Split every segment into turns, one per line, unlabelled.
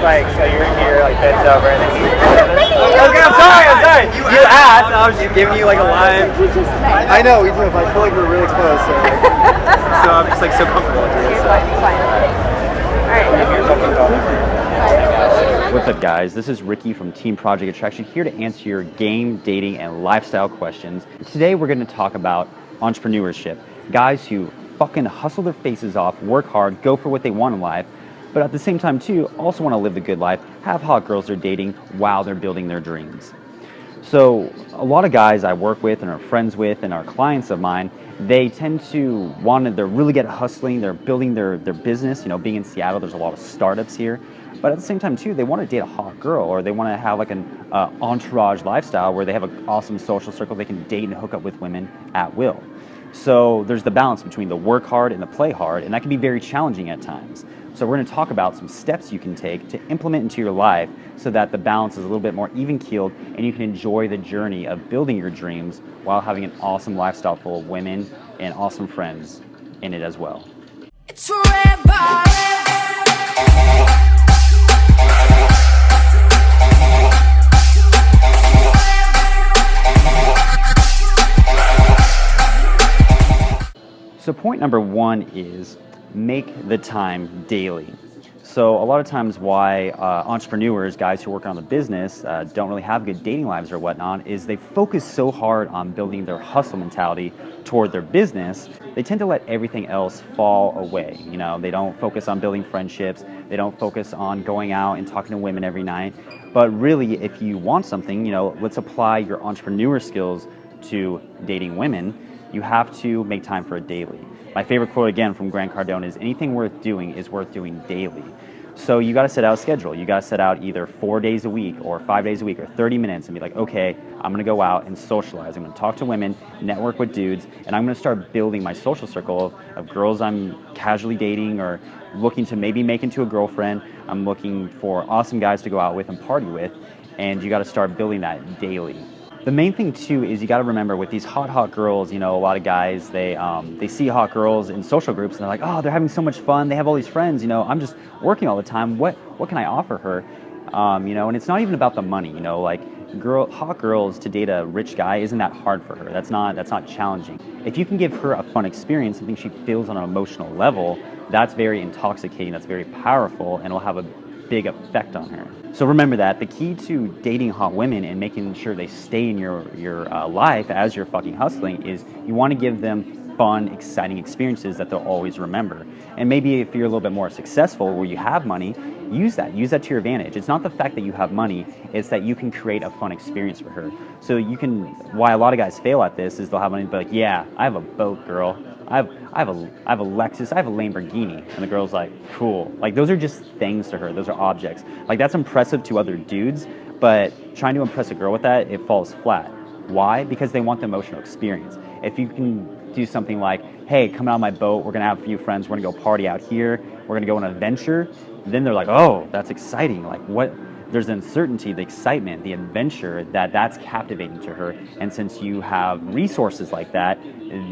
like, so you're here, like, bent over, and then I'm sorry. You asked, and I was just giving you, like, a line. I know, we do, but I feel like we're really close, so, so I'm just, like, so comfortable with you.
Fine. Alright.
What's up, guys? This is Ricky from Team Project Attraction, here to answer your game, dating, and lifestyle questions. Today, we're going to talk about entrepreneurship. Guys who fucking hustle their faces off, work hard, go for what they want in life, but at the same time, too, also want to live the good life, have hot girls they're dating while they're building their dreams. So a lot of guys I work with and are friends with and are clients of mine, they tend to they're really get hustling, they're building their business. You know, being in Seattle, there's a lot of startups here. But at the same time, too, they want to date a hot girl, or they want to have like an entourage lifestyle where they have an awesome social circle. They can date and hook up with women at will. So there's the balance between the work hard and the play hard, and that can be very challenging at times. So we're going to talk about some steps you can take to implement into your life so that the balance is a little bit more even-keeled and you can enjoy the journey of building your dreams while having an awesome lifestyle full of women and awesome friends in it as well.
It's forever.
So point number one is make the time daily. So a lot of times why entrepreneurs, guys who work on the business, don't really have good dating lives or whatnot is they focus so hard on building their hustle mentality toward their business, they tend to let everything else fall away. You know, they don't focus on building friendships, they don't focus on going out and talking to women every night. But really, if you want something, you know, let's apply your entrepreneur skills to dating women. You have to make time for it daily. My favorite quote, again, from Cardone is, anything worth doing is worth doing daily. So you got to set out a schedule. You got to set out either 4 days a week or 5 days a week or 30 minutes and be like, okay, I'm going to go out and socialize. I'm going to talk to women, network with dudes, and I'm going to start building my social circle of girls I'm casually dating or looking to maybe make into a girlfriend. I'm looking for awesome guys to go out with and party with, and you got to start building that daily. The main thing, too, is you got to remember with these hot girls, you know, a lot of guys, they see hot girls in social groups and they're like, oh, they're having so much fun. They have all these friends, you know, I'm just working all the time. What can I offer her? You know, and it's not even about the money, you know, like hot girls to date a rich guy isn't that hard for her. That's not challenging. If you can give her a fun experience, something she feels on an emotional level, that's very intoxicating, that's very powerful, and it'll have a big effect on her. So remember that the key to dating hot women and making sure they stay in your life as you're fucking hustling is you want to give them fun, exciting experiences that they'll always remember. And maybe if you're a little bit more successful where you have money, use that to your advantage. It's not the fact that you have money, it's that you can create a fun experience for her. So you can, why a lot of guys fail at this is they'll have money and be like, yeah, I have a boat, girl. I have a Lexus, I have a Lamborghini. And the girl's like, cool. Like, those are just things to her. Those are objects. Like, that's impressive to other dudes, but trying to impress a girl with that, it falls flat. Why? Because they want the emotional experience. If you can do something like, hey, come out on my boat, we're going to have a few friends, we're going to go party out here, we're going to go on an adventure, then they're like, oh, that's exciting. Like, what? There's the uncertainty, the excitement, the adventure, that's captivating to her. And since you have resources like that,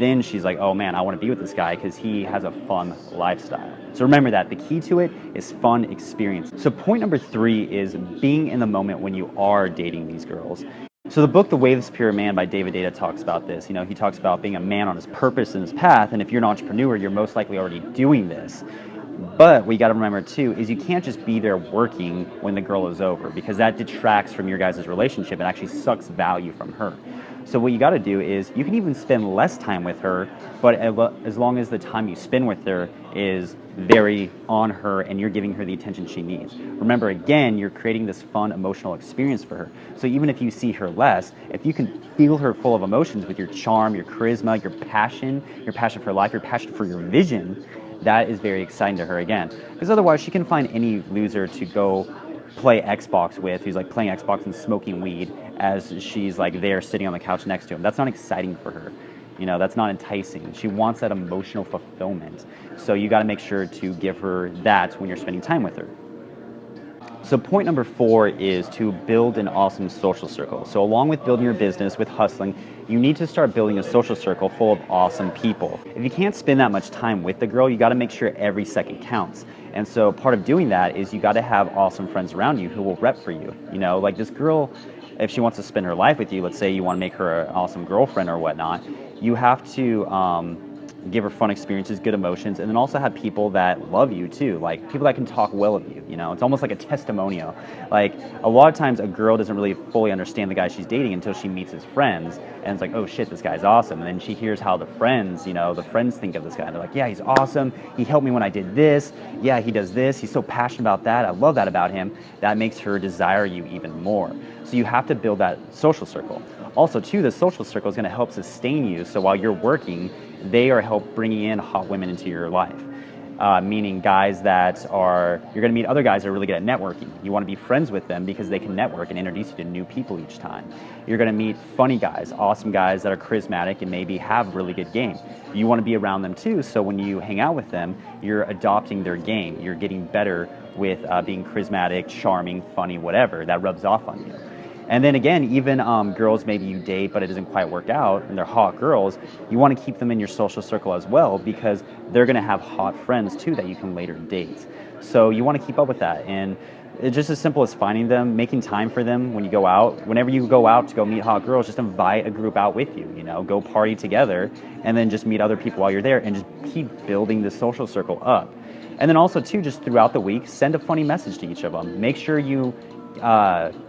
then she's like, oh man, I want to be with this guy because he has a fun lifestyle. So remember that the key to it is fun experience. So point number 3 is being in the moment when you are dating these girls. So the book, The Way of the Superior Man by David Data talks about this. You know, he talks about being a man on his purpose and his path. And if you're an entrepreneur, you're most likely already doing this. But what you got to remember, too, is you can't just be there working when the girl is over, because that detracts from your guys' relationship and actually sucks value from her. So what you got to do is you can even spend less time with her, but as long as the time you spend with her is very on her and you're giving her the attention she needs. Remember, again, you're creating this fun, emotional experience for her. So even if you see her less, if you can feel her full of emotions with your charm, your charisma, your passion for life, your passion for your vision, that is very exciting to her again. Because otherwise she can find any loser to go play Xbox with who's like playing Xbox and smoking weed as she's like there sitting on the couch next to him. That's not exciting for her. You know, that's not enticing. She wants that emotional fulfillment. So you got to make sure to give her that when you're spending time with her. So point number 4 is to build an awesome social circle. So along with building your business, with hustling, you need to start building a social circle full of awesome people. If you can't spend that much time with the girl, you got to make sure every second counts. And so part of doing that is you got to have awesome friends around you who will rep for you. You know, like this girl, if she wants to spend her life with you, let's say you want to make her an awesome girlfriend or whatnot, you have to give her fun experiences, good emotions, and then also have people that love you too, like people that can talk well of you. You know, it's almost like a testimonial. Like a lot of times a girl doesn't really fully understand the guy she's dating until she meets his friends, and it's like, oh shit, this guy's awesome. And then she hears how the friends think of this guy. They're like, yeah, he's awesome. He helped me when I did this. Yeah, he does this. He's so passionate about that. I love that about him. That makes her desire you even more. So you have to build that social circle. Also, too, the social circle is going to help sustain you. So while you're working, they are help bringing in hot women into your life. Meaning guys that you're going to meet other guys that are really good at networking. You want to be friends with them because they can network and introduce you to new people each time. You're going to meet funny guys, awesome guys that are charismatic and maybe have really good game. You want to be around them too, so when you hang out with them, you're adopting their game. You're getting better with being charismatic, charming, funny, whatever. That rubs off on you. And then again, even girls maybe you date but it doesn't quite work out and they're hot girls, you want to keep them in your social circle as well because they're going to have hot friends too that you can later date. So you want to keep up with that. And it's just as simple as finding them, making time for them when you go out. Whenever you go out to go meet hot girls, just invite a group out with you, you know, go party together and then just meet other people while you're there and just keep building the social circle up. And then also too, just throughout the week, send a funny message to each of them. Make sure you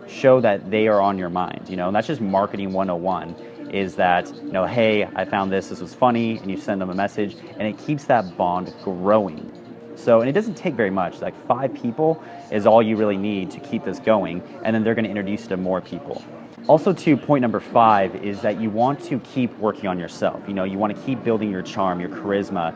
show that they are on your mind, you know, and that's just marketing 101 is that, you know, hey, I found this was funny, and you send them a message and it keeps that bond growing. So, and it doesn't take very much, like 5 people is all you really need to keep this going, and then they're going to introduce you to more people. Also too, point number 5 is that you want to keep working on yourself. You know, you want to keep building your charm, your charisma,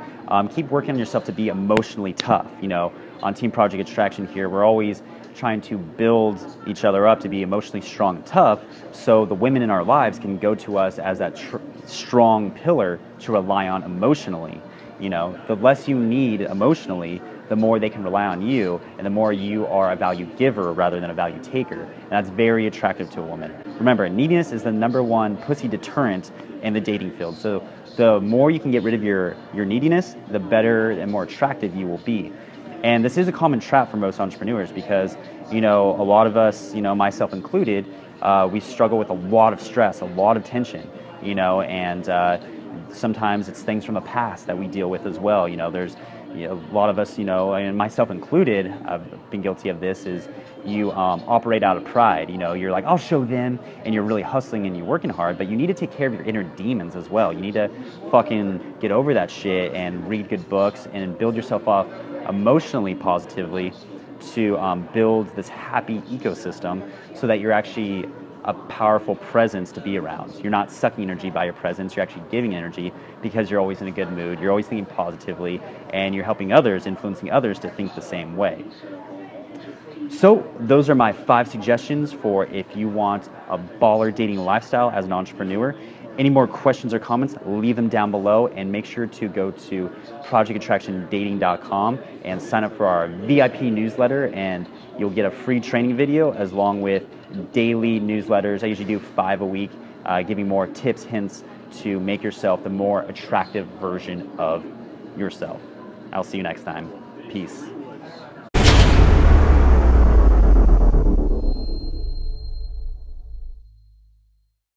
keep working on yourself to be emotionally tough. You know, on Team Project Attraction here, we're always trying to build each other up to be emotionally strong and tough, so the women in our lives can go to us as that strong pillar to rely on emotionally. You know, the less you need emotionally, the more they can rely on you, and the more you are a value giver rather than a value taker. And that's very attractive to a woman. Remember, neediness is the #1 pussy deterrent in the dating field. So the more you can get rid of your neediness, the better and more attractive you will be. And this is a common trap for most entrepreneurs because, you know, a lot of us, you know, myself included, we struggle with a lot of stress, a lot of tension, you know, and sometimes it's things from the past that we deal with as well. You know, there's a lot of us, you know, and myself included, I've been guilty of this, is you operate out of pride. You know, you're like, I'll show them, and you're really hustling and you're working hard, but you need to take care of your inner demons as well. You need to fucking get over that shit and read good books and build yourself up emotionally positively to build this happy ecosystem so that you're actually a powerful presence to be around. You're not sucking energy by your presence, you're actually giving energy because you're always in a good mood, you're always thinking positively, and you're helping others, influencing others to think the same way. So those are my 5 suggestions for if you want a baller dating lifestyle as an entrepreneur. Any more questions or comments, leave them down below, and make sure to go to projectattractiondating.com and sign up for our VIP newsletter, and you'll get a free training video as long with daily newsletters. I usually do 5 a week, giving more tips, hints to make yourself the more attractive version of yourself. I'll see you next time. Peace.